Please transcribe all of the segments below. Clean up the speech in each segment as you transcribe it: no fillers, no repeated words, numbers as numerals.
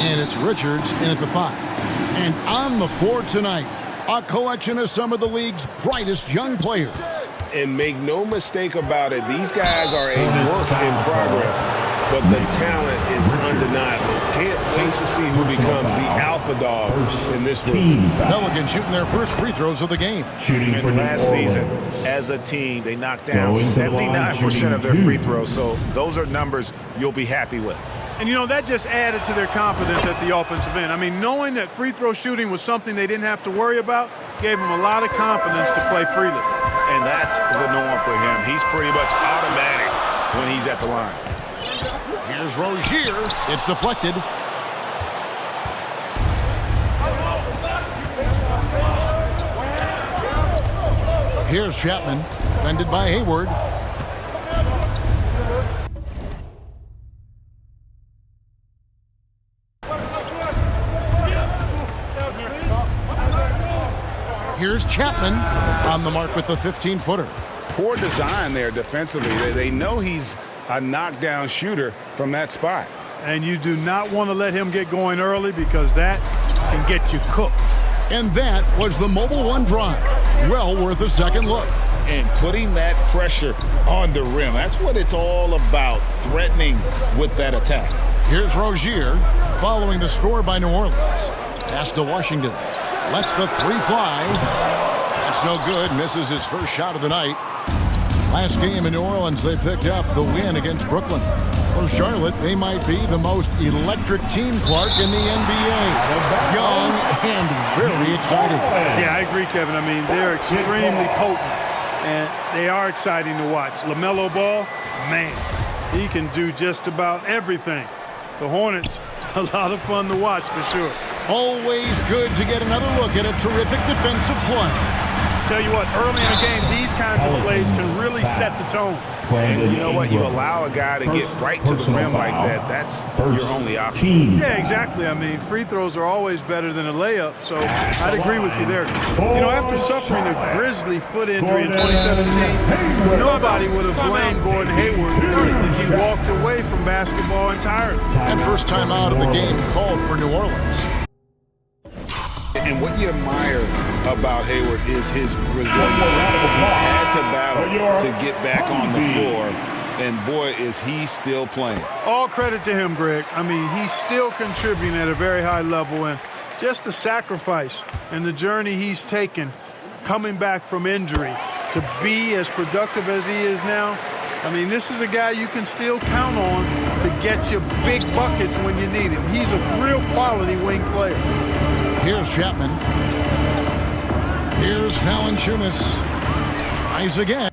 And it's Richards in at the 5. And on the floor tonight, a collection of some of the league's brightest young players. And make no mistake about it, these guys are a work in progress, but the talent is undeniable. Can't wait to see who becomes the alpha dog in this group. Pelicans shooting their first free throws of the game. And last season, as a team, they knocked down 79% of their free throws, so those are numbers you'll be happy with. And, you know, that just added to their confidence at the offensive end. I mean, knowing that free throw shooting was something they didn't have to worry about gave them a lot of confidence to play freely. And that's the norm for him. He's pretty much automatic when he's at the line. Here's Rozier. It's deflected. Here's Chapman. Defended by Hayward. Here's Chapman on the mark with the 15-footer. Poor design there defensively. They know he's a knockdown shooter from that spot. And you do not want to let him get going early because that can get you cooked. And that was the Mobile One drive. Well worth a second look. And putting that pressure on the rim. That's what it's all about, threatening with that attack. Here's Rozier following the score by New Orleans. Pass to Washington. Lets the 3 fly. That's no good. Misses his first shot of the night. Last game in New Orleans, they picked up the win against Brooklyn. For Charlotte, they might be the most electric team, Clark, in the NBA. Young and very exciting. Yeah, I agree, Kevin. I mean, they're extremely potent, and they are exciting to watch. LaMelo Ball, man, he can do just about everything. The Hornets, a lot of fun to watch for sure. Always good to get another look at a terrific defensive play. Tell you what, early in the game, these kinds of plays can really set the tone. And you know what? You allow a guy to get right to the rim like that. That's your only option. Yeah, exactly. I mean, free throws are always better than a layup, so I'd agree with you there. You know, after suffering a grisly foot injury in 2017, nobody would have blamed Gordon Hayward if he walked away from basketball entirely. And first time out of the game called for New Orleans. And what you admire about Hayward is his resilience. He's had to battle to get back on the floor, and boy, is he still playing. All credit to him, Greg. I mean, he's still contributing at a very high level, and just the sacrifice and the journey he's taken coming back from injury to be as productive as he is now. I mean, this is a guy you can still count on to get you big buckets when you need him. He's a real quality wing player. Here's Chapman. Here's Valanciunas. Tries again.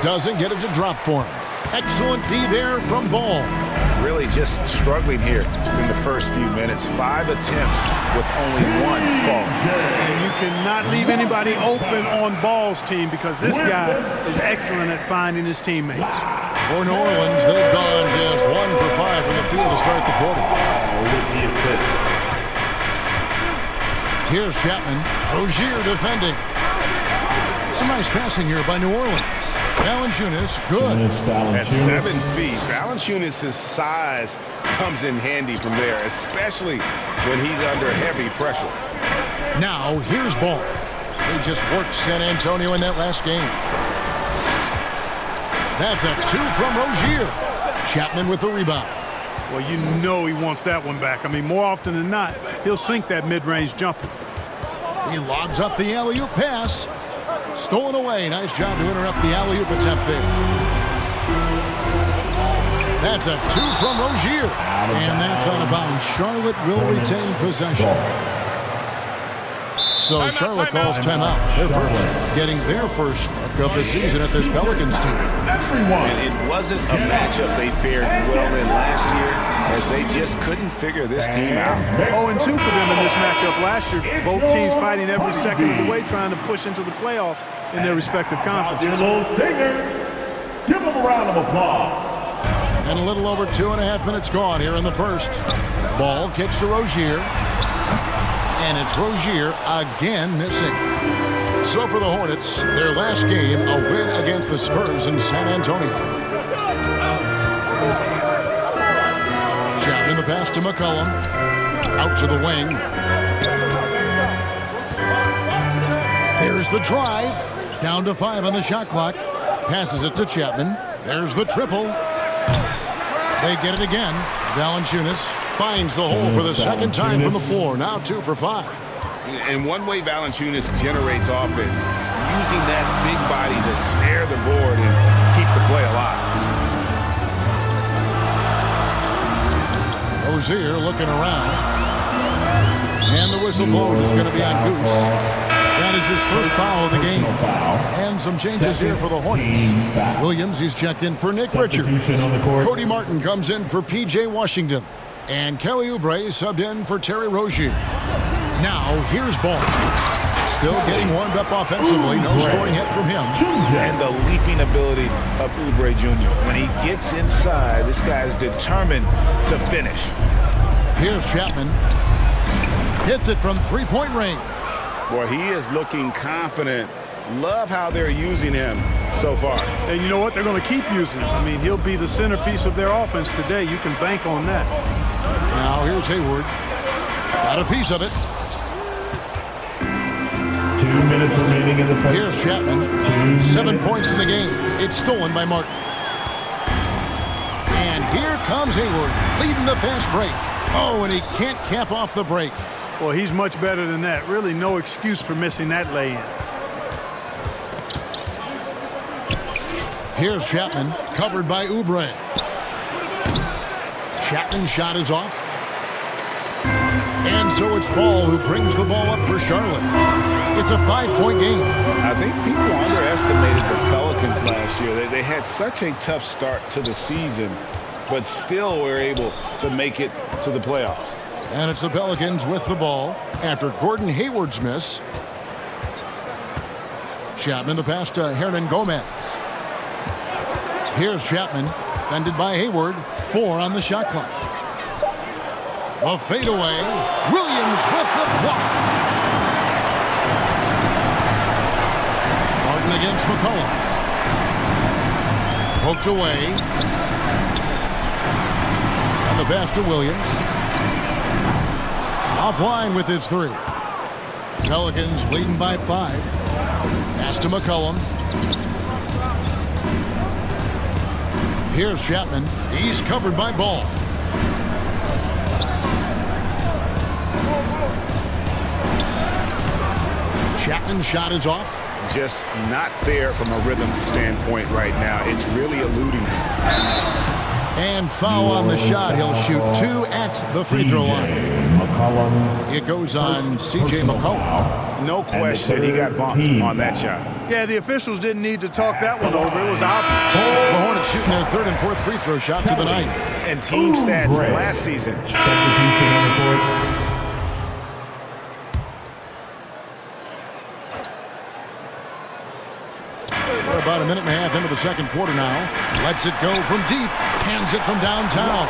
Doesn't get it to drop for him. Excellent D there from Ball. Really just struggling here in the first few minutes. 5 attempts with only 1 fall. And you cannot leave anybody open on Ball's team because this guy is excellent at finding his teammates. For New Orleans, they've gone just 1 for 5 from the field to start the quarter. Here's Chapman. Rozier defending. Some nice passing here by New Orleans. Valanciunas, good. At 7 feet, Valanciunas' size comes in handy from there, especially when he's under heavy pressure. Now, here's Ball. They just worked San Antonio in that last game. That's a 2 from Rozier. Chapman with the rebound. Well, you know he wants that one back. I mean, more often than not, he'll sink that mid-range jumper. He lobs up the alley-oop pass. Stolen away. Nice job to interrupt the alley-oop attempt there. That's a 2 from Rozier. And that's out of bounds. Charlotte will retain possession. So Charlotte calls timeout. They're first, getting their first of the season at this Pelicans team. And it wasn't a matchup they fared well in last year as they just couldn't figure this team out. 0-2 for them in this matchup last year. Both teams fighting every second of the way, trying to push into the playoff in their respective conferences. Give them a round of applause. And a little over 2.5 minutes gone here in the first. Ball kicks to Rozier. And it's Rozier again missing. So for the Hornets, their last game, a win against the Spurs in San Antonio. the pass to McCollum. Out to the wing. There's the drive. Down to 5 on the shot clock. Passes it to Chapman. There's the triple. They get it again. Valanciunas finds the hole for the second time from the floor. Now 2 for 5. And one way Valanciunas generates offense, using that big body to snare the board and keep the play alive. Rozier looking around. And the whistle blows. It's going to be on Goose. That is his first foul of the game. And some changes here for the Hornets. Williams, he's checked in for Nick Richards. Cody Martin comes in for P.J. Washington. And Kelly Oubre subbed in for Terry Rozier. Now, here's Ball. Still getting warmed up offensively. No scoring hit from him. And the leaping ability of Oubre Jr. When he gets inside, this guy's determined to finish. Here's Chapman. Hits it from three-point range. Boy, he is looking confident. Love how they're using him so far. And you know what? They're going to keep using him. I mean, he'll be the centerpiece of their offense today. You can bank on that. Now here's Hayward. Got a piece of it. 2 minutes remaining in the post. Here's Chapman. 7 points in the game. It's stolen by Martin. And here comes Hayward, leading the fast break. Oh, and he can't cap off the break. Well, he's much better than that. Really no excuse for missing that lay-in. Here's Chapman, covered by Oubre. Chapman's shot is off. And so it's Ball who brings the ball up for Charlotte. It's a 5-point game. I think people underestimated the Pelicans last year. They had such a tough start to the season, but still were able to make it to the playoffs. And it's the Pelicans with the ball after Gordon Hayward's miss. Chapman the pass to Hernan Gomez. Here's Chapman, fended by Hayward. 4 on the shot clock. A fadeaway. Williams with the block. Martin against McCollum. Poked away. And the pass to Williams. Offline with his 3. Pelicans leading by 5. Pass to McCollum. Here's Chapman. He's covered by Ball. Chapman's shot is off. Just not there from a rhythm standpoint right now. It's really eluding him. And foul on the shot. He'll shoot 2 at the free throw line. It goes on C.J. McCollum. No question he got bumped on that shot. Yeah, the officials didn't need to talk that one over. It was obvious. The Hornets shooting their 3rd and 4th free throw shots of the night. And team stats last season. Substitution on the court. We're about a minute and a half into the second quarter now. Lets it go from deep. Cans it from downtown.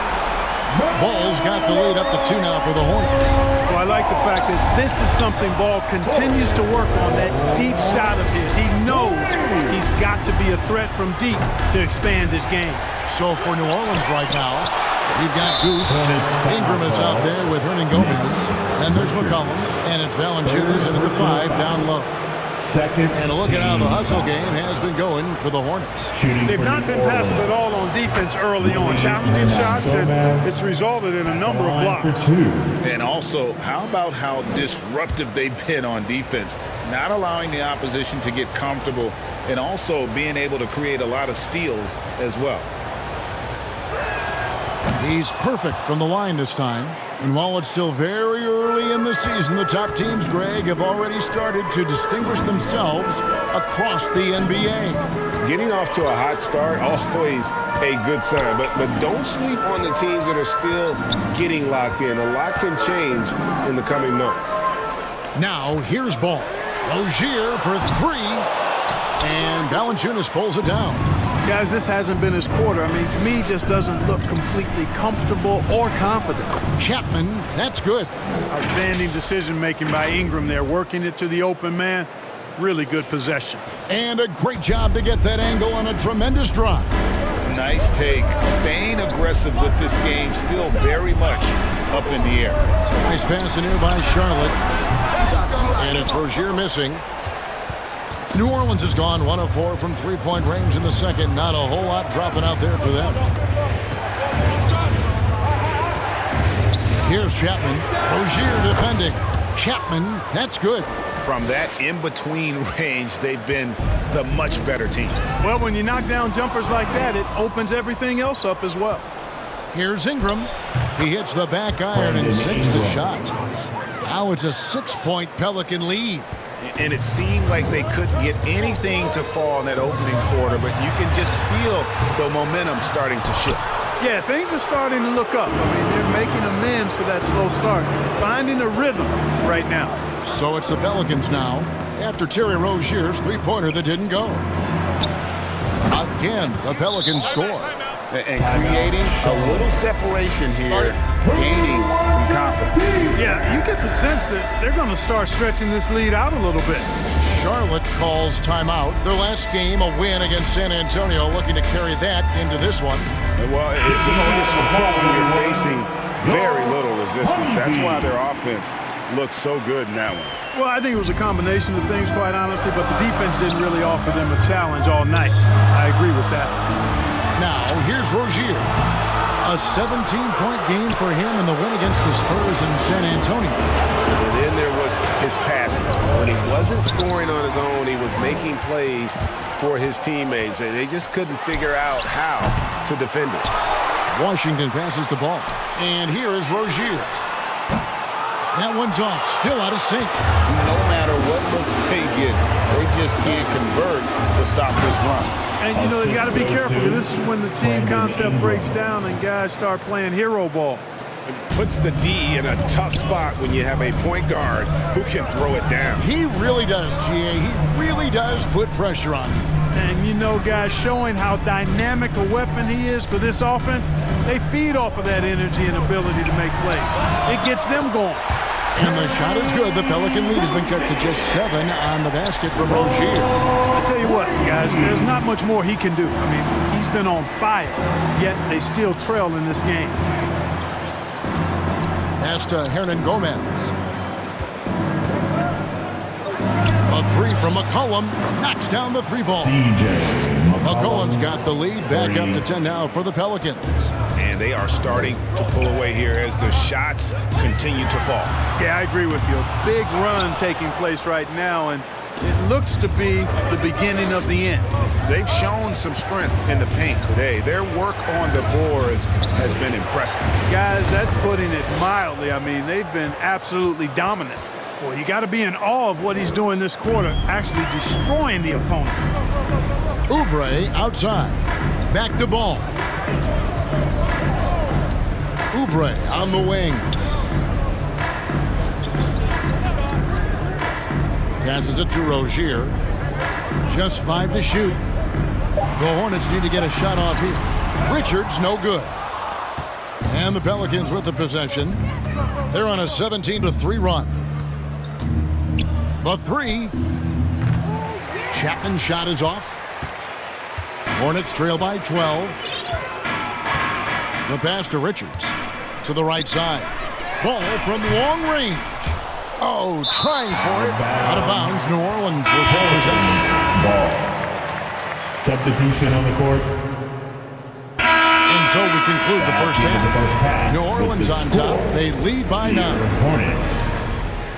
Ball's got the lead up to 2 now for the Hornets. Well, I like the fact that this is something Ball continues to work on, that deep shot of his. He knows he's got to be a threat from deep to expand his game. So for New Orleans right now, you've got Goose. Ingram is out there with Hernan Gomez. And there's McCollum. And it's Valanciunas in at the 5 down low. Second. And look at how the hustle game has been going for the Hornets. They've not been passive at all on defense early on. Challenging shots, and it's resulted in a number of blocks. And also, how about how disruptive they've been on defense? Not allowing the opposition to get comfortable and also being able to create a lot of steals as well. He's perfect from the line this time. And while it's still very early in the season, the top teams, Greg, have already started to distinguish themselves across the NBA. Getting off to a hot start, always a good sign. But don't sleep on the teams that are still getting locked in. A lot can change in the coming months. Now, here's Ball. Rozier for 3. And Valanciunas pulls it down. Guys, this hasn't been his quarter. I mean, to me, just doesn't look completely comfortable or confident. Chapman, that's good. Outstanding decision-making by Ingram there, working it to the open man. Really good possession. And a great job to get that angle on a tremendous drive. Nice take. Staying aggressive with this game, still very much up in the air. Nice pass in here by Charlotte. And it's Rozier missing. New Orleans has gone 1 of 4 from three-point range in the second. Not a whole lot dropping out there for them. Here's Chapman. Rozier defending. Chapman, that's good. From that in-between range, they've been the much better team. Well, when you knock down jumpers like that, it opens everything else up as well. Here's Ingram. He hits the back iron and sinks the shot. Now it's a 6-point Pelican lead. And it seemed like they couldn't get anything to fall in that opening quarter, but you can just feel the momentum starting to shift. Yeah, things are starting to look up. I mean, they're making amends for that slow start, finding a rhythm right now. So it's the Pelicans now, after Terry Rozier's three-pointer that didn't go. Again, the Pelicans score. And creating a little separation here, gaining some confidence. Yeah, you get the sense that they're going to start stretching this lead out a little bit. Charlotte calls timeout. Their last game, a win against San Antonio, looking to carry that into this one. Well, it's easy to support when you're facing very little resistance. That's why their offense looks so good in that one. Well, I think it was a combination of things, quite honestly, but the defense didn't really offer them a challenge all night. I agree with that. Now, here's Rozier. A 17-point game for him in the win against the Spurs in San Antonio. And then there was his passing. When he wasn't scoring on his own, he was making plays for his teammates. And they just couldn't figure out how to defend it. Washington passes the ball. And here is Rozier. That one's off. Still out of sync. No matter what looks they get, they just can't convert to stop this run. And, you know, they've got to be careful, because this is when the team concept breaks down and guys start playing hero ball. It puts the D in a tough spot when you have a point guard who can throw it down. He really does, GA. He really does put pressure on him. And, you know, guys, showing how dynamic a weapon he is for this offense, they feed off of that energy and ability to make plays. It gets them going. And the shot is good. The Pelican lead has been cut to just 7 on the basket from Rozier. I tell you what, guys, there's not much more he can do. I mean, he's been on fire, yet they still trail in this game. Pass to Hernan Gomez. A three from McCollum. Knocks down the three ball. McCollum's got the lead. Back up to 10 now for the Pelicans. And they are starting to pull away here as the shots continue to fall. Yeah, I agree with you. A big run taking place right now, and it looks to be the beginning of the end. They've shown some strength in the paint today. Their work on the boards has been impressive. Guys, that's putting it mildly. I mean, they've been absolutely dominant. Well, you got to be in awe of what he's doing this quarter, actually destroying the opponent. Oubre outside. Back to ball. Oubre on the wing. Passes it to Rozier. Just 5 to shoot. The Hornets need to get a shot off here. Richards, no good. And the Pelicans with the possession. They're on a 17-3 run. The three. Chapman's shot is off. Hornets trail by 12. The pass to Richards. To the right side. Ball from long range. Oh, trying for it. Out of bounds. New Orleans will take possession. Ball. Substitution on the court. And so we conclude the first half. New Orleans on top. They lead by 9. Hornets.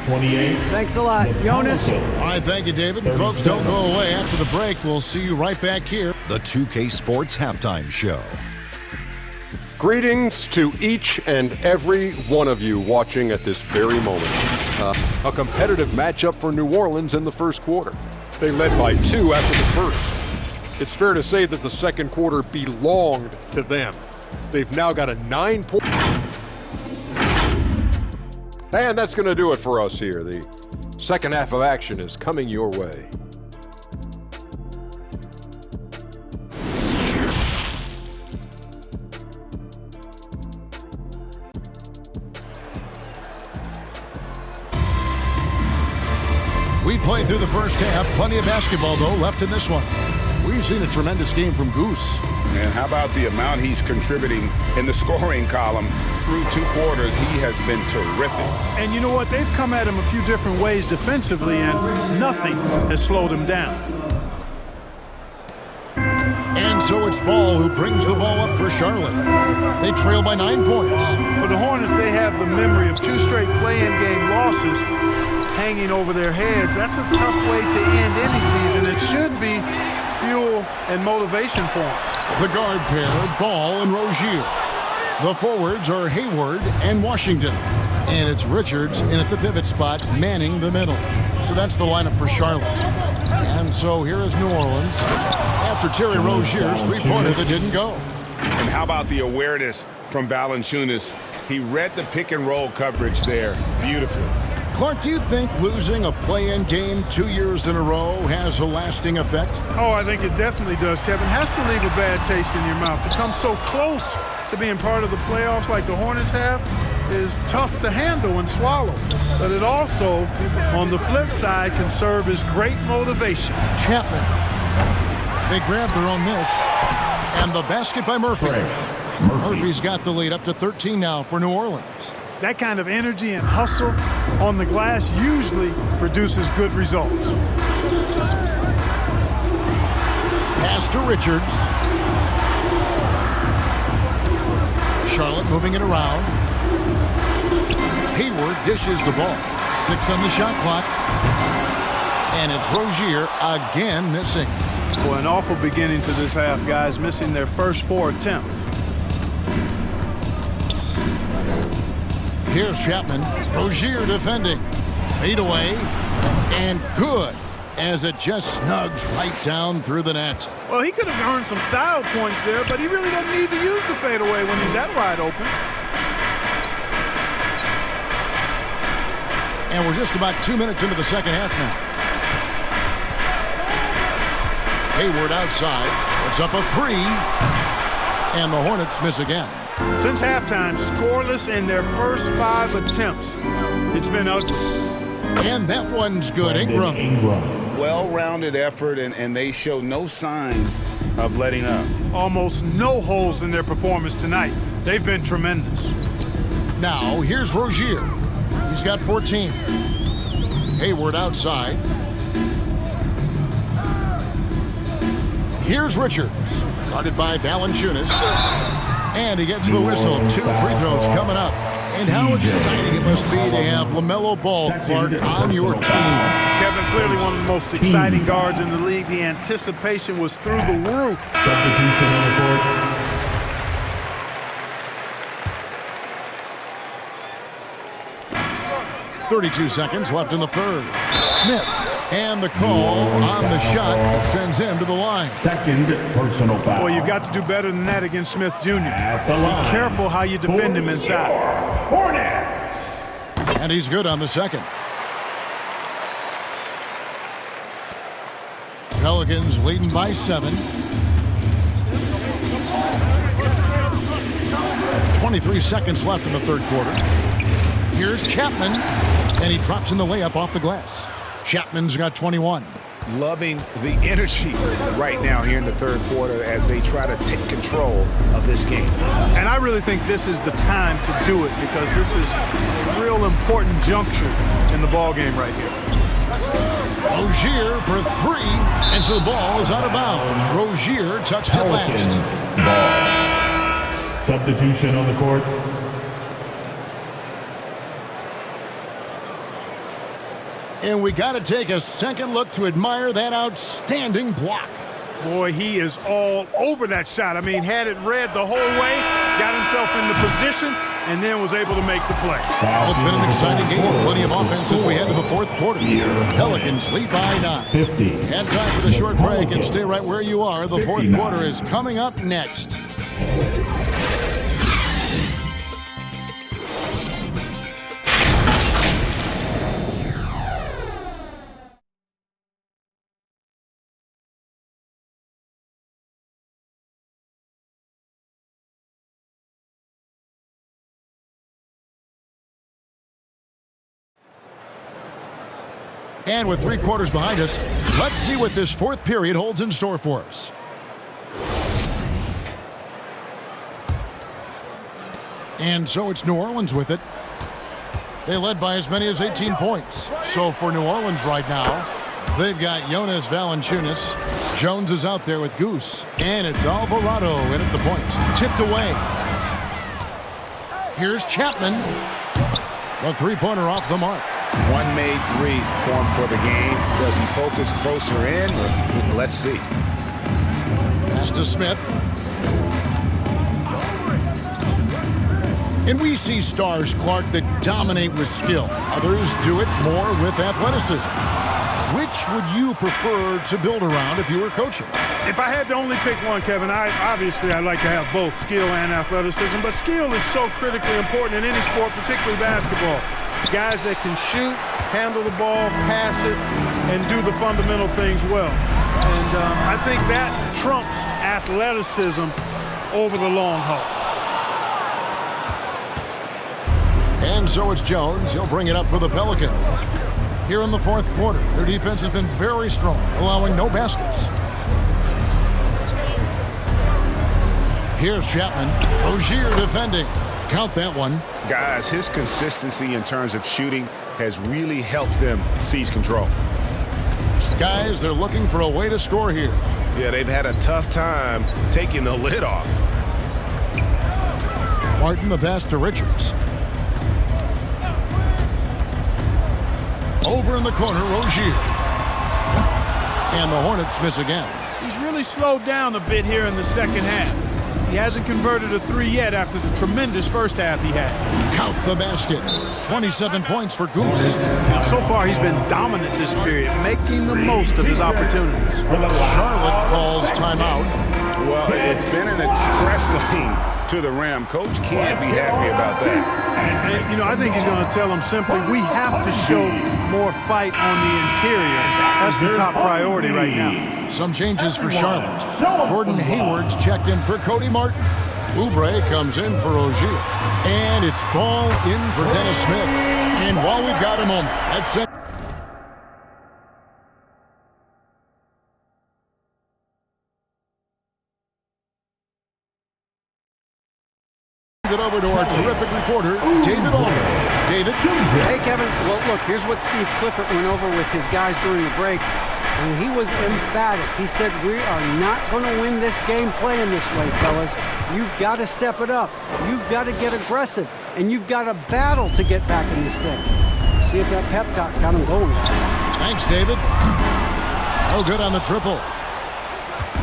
28. Thanks a lot, Jonas. All right, thank you, David. Folks, don't go away. After the break, we'll see you right back here. The 2K Sports Halftime Show. Greetings to each and every one of you watching at this very moment. A competitive matchup for New Orleans in the first quarter. They led by 2 after the first. It's fair to say that the second quarter belonged to them. They've now got a 9-point. And that's going to do it for us here. The second half of action is coming your way. We played through the first half. Plenty of basketball, though, left in this one. We've seen a tremendous game from Goose. man. How about the amount he's contributing in the scoring column through 2 quarters? He has been terrific. And you know what? They've come at him a few different ways defensively, and nothing has slowed him down. And so it's Ball who brings the ball up for Charlotte. They trail by 9 points. For the Hornets, they have the memory of 2 straight play-in game losses hanging over their heads. That's a tough way to end any season. It should be fuel and motivation for them. The guard pair, Ball and Rozier. The forwards are Hayward and Washington. And it's Richards in at the pivot spot, manning the middle. So that's the lineup for Charlotte. And so here is New Orleans after Terry Rozier's three-pointer that didn't go. And how about the awareness from Valanciunas? He read the pick-and-roll coverage there beautifully. Clark, do you think losing a play-in game 2 years in a row has a lasting effect? Oh, I think it definitely does, Kevin. Has to leave a bad taste in your mouth. To come so close to being part of the playoffs like the Hornets have is tough to handle and swallow. But it also, on the flip side, can serve as great motivation. Chapman. They grab their own miss. And the basket by Murphy. Murphy's got the lead up to 13 now for New Orleans. That kind of energy and hustle on the glass usually produces good results. Pass to Richards. Charlotte moving it around. Hayward dishes the ball. 6 on the shot clock. And it's Rozier again missing. Boy, an awful beginning to this half, guys, missing their first 4 attempts. Here's Chapman. Rozier defending. Fade away. And good, as it just snugs right down through the net. Well, he could have earned some style points there, but he really doesn't need to use the fadeaway when he's that wide open. And we're just about 2 minutes into the second half now. Hayward outside. It's up a 3. And the Hornets miss again. Since halftime, scoreless in their first 5 attempts. It's been ugly. And that one's good. Ingram. Well-rounded effort, and they show no signs of letting up. Almost no holes in their performance tonight. They've been tremendous. Now, here's Rozier. He's got 14. Hayward outside. Here's Richards. Guarded by Valanciunas. And he gets the whistle. 2 free throws coming up. And how exciting it must be to have LaMelo Ball, Clark, on your team. Kevin, clearly one of the most exciting guards in the league. The anticipation was through the roof. Substitution on the court. 32 seconds left in the third. Smith. And the call on the shot that sends him to the line. Second personal foul. Boy, you've got to do better than that against Smith Jr. At the line. Be careful how you defend him inside. Hornets. And he's good on the second. Pelicans leading by 7. 23 seconds left in the third quarter. Here's Chapman. And he drops in the layup off the glass. Chapman's got 21. Loving the energy right now here in the third quarter as they try to take control of this game. And I really think this is the time to do it because this is a real important juncture in the ball game right here. Rozier for 3. And so the ball is out of bounds. Rozier touched it last. Ball. Substitution on the court. And we got to take a second look to admire that outstanding block. Boy, he is all over that shot. I mean, had it read the whole way, got himself in the position, and then was able to make the play. Well, it's been an exciting game. Plenty of offense as we head to the fourth quarter. Pelicans lead by 9. 50. And time for the short break, and stay right where you are. The fourth quarter is coming up next. And with 3 quarters behind us, let's see what this fourth period holds in store for us. And so it's New Orleans with it. They led by as many as 18 points. So for New Orleans right now, they've got Jonas Valanciunas. Jones is out there with Goose. And it's Alvarado in at the point. Tipped away. Here's Chapman. The three-pointer off the mark. One made three formed for the game. Does he focus closer in? Let's see. Pass to Smith. And we see stars, Clark, that dominate with skill. Others do it more with athleticism. Which would you prefer to build around if you were coaching? If I had to only pick one, Kevin, obviously I'd like to have both skill and athleticism, but skill is so critically important in any sport, particularly basketball. Guys that can shoot, handle the ball, pass it, and do the fundamental things well. And I think that trumps athleticism over the long haul. And so it's Jones. He'll bring it up for the Pelicans. Here in the fourth quarter, their defense has been very strong, allowing no baskets. Here's Chapman. Rozier defending. Count that one. Guys, his consistency in terms of shooting has really helped them seize control. Guys, they're looking for a way to score here. Yeah, they've had a tough time taking the lid off. Martin, the pass to Richards. Over in the corner, Rozier. And the Hornets miss again. He's really slowed down a bit here in the second half. He hasn't converted a three yet after the tremendous first half he had. Count the basket. 27 points for Goose. So far, he's been dominant this period, making the most of his opportunities. Charlotte calls timeout. Well, it's been an express lane to the rim. Coach can't be happy about that. And, you know, I think he's going to tell them simply, we have to show more fight on the interior. That's the top priority right now. Some changes for Charlotte. Gordon Hayward's checked in for Cody Martin. Oubre comes in for Rozier. And it's ball in for Dennis Smith. And while we've got a moment, let's send it over to our terrific reporter, David Aldridge. David? Hey, Kevin. Well, look, here's what Steve Clifford went over with his guys during the break. And he was emphatic. He said, we are not going to win this game playing this way, fellas. You've got to step it up. You've got to get aggressive. And you've got to battle to get back in this thing. See if that pep talk got him going, guys. Thanks, David. No good on the triple.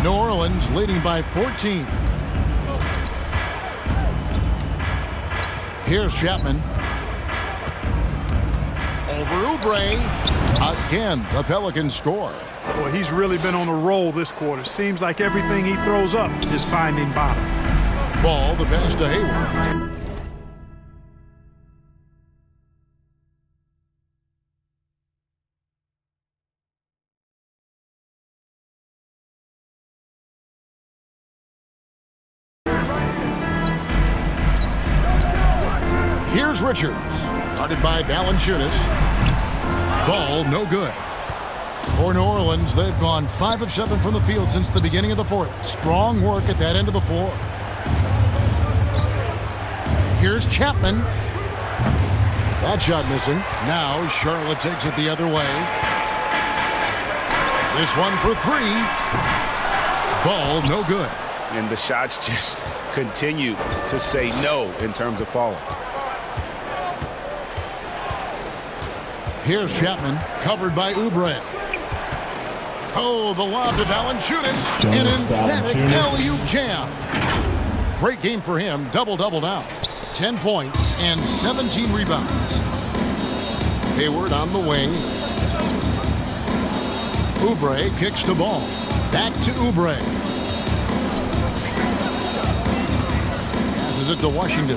New Orleans leading by 14. Here's Chapman. Over Oubre. Again, the Pelicans score. Boy, he's really been on a roll this quarter. Seems like everything he throws up is finding bottom. Ball, the pass to Hayward. Here's Richards, guarded by Valanciunas. Ball, no good. For New Orleans, they've gone 5 of 7 from the field since the beginning of the fourth. Strong work at that end of the floor. Here's Chapman. That shot missing. Now Charlotte takes it the other way. This one for 3. Ball, no good. And the shots just continue to say no in terms of falling. Here's Chapman, covered by Oubre. Oh, the lob to Valanciunas. An emphatic alley-oop jam. Great game for him. Double-double now. 10 points and 17 rebounds. Hayward on the wing. Oubre kicks the ball. Back to Oubre. Passes it to Washington.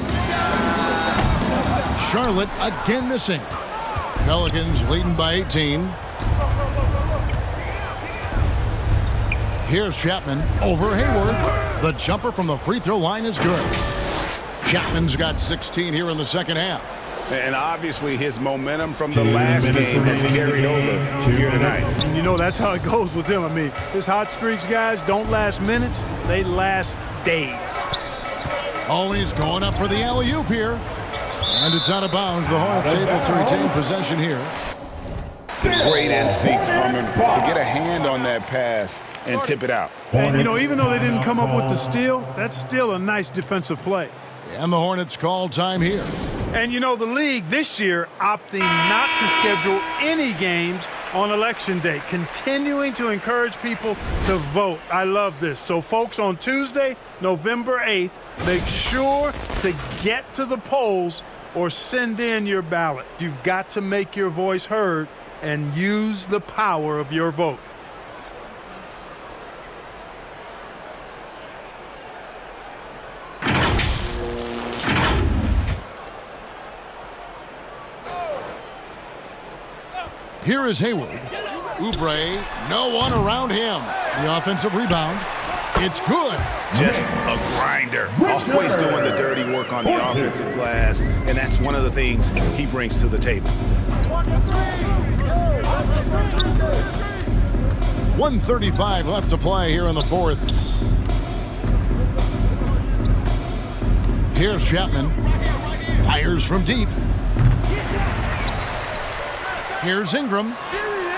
Charlotte again missing. Pelicans leading by 18. Here's Chapman over Hayward. The jumper from the free throw line is good. Chapman's got 16 here in the second half. And obviously his momentum from the last game has carried over to here tonight. And you know that's how it goes with him. I mean, his hot streaks, guys, don't last minutes. They last days. Oh, he's going up for the alley-oop here. And it's out of bounds. The Hornets able to retain possession here. Great instincts from him to get a hand on that pass and tip it out. And, you know, even though they didn't come up with the steal, that's still a nice defensive play. And the Hornets call time here. And, you know, the league this year opting not to schedule any games on Election Day, continuing to encourage people to vote. I love this. So, folks, on Tuesday, November 8th, make sure to get to the polls or send in your ballot. You've got to make your voice heard and use the power of your vote. Here is Hayward. Oubre, no one around him. The offensive rebound. It's good. Just a grinder. Always doing the dirty work on the offensive glass, and that's one of the things he brings to the table. 1:35 left to play here in the fourth. Here's Chapman. Fires from deep. Here's Ingram.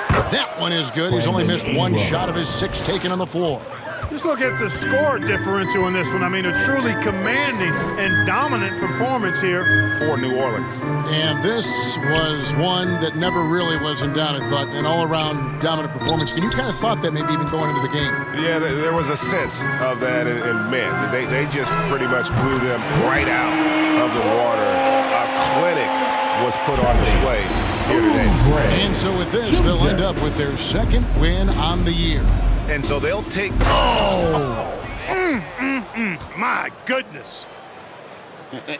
That one is good. He's only missed one shot of his 6 taken on the floor. Just look at the score differential in this one. I mean, a truly commanding and dominant performance here for New Orleans. And this was one that never really was in doubt, I thought, an all-around dominant performance. And you kind of thought that maybe even going into the game. Yeah, there was a sense of that, and man, they just pretty much blew them right out of the water. A clinic was put on display here today. And so with this, they'll end up with their second win on the year. And so they'll take... My goodness.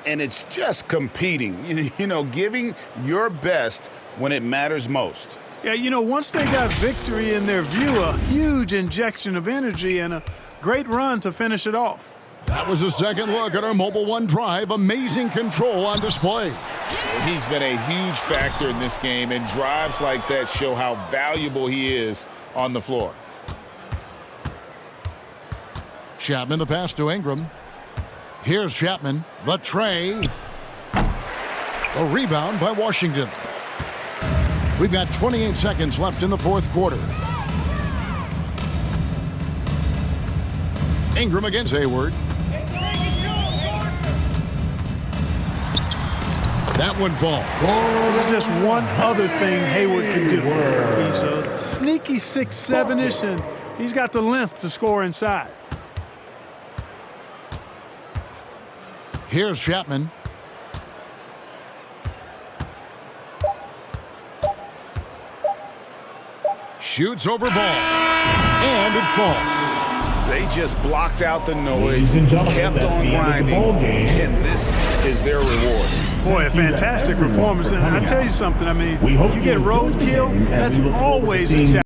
And it's just competing, you know, giving your best when it matters most. Yeah, you know, once they got victory in their view, a huge injection of energy and a great run to finish it off. That was a second look at our Mobile One drive. Amazing control on display. He's been a huge factor in this game, and drives like that show how valuable he is on the floor. Chapman, the pass to Ingram. Here's Chapman, the tray. A rebound by Washington. We've got 28 seconds left in the fourth quarter. Ingram against Hayward. That one falls. There's just one other thing Hayward can do. He's a sneaky 6'7"ish, and he's got the length to score inside. Here's Chapman. Shoots over ball. And it falls. They just blocked out the noise, kept on grinding, and this is their reward. Boy, a fantastic performance. And I tell you something, I mean, you get roadkill, that's always a challenge.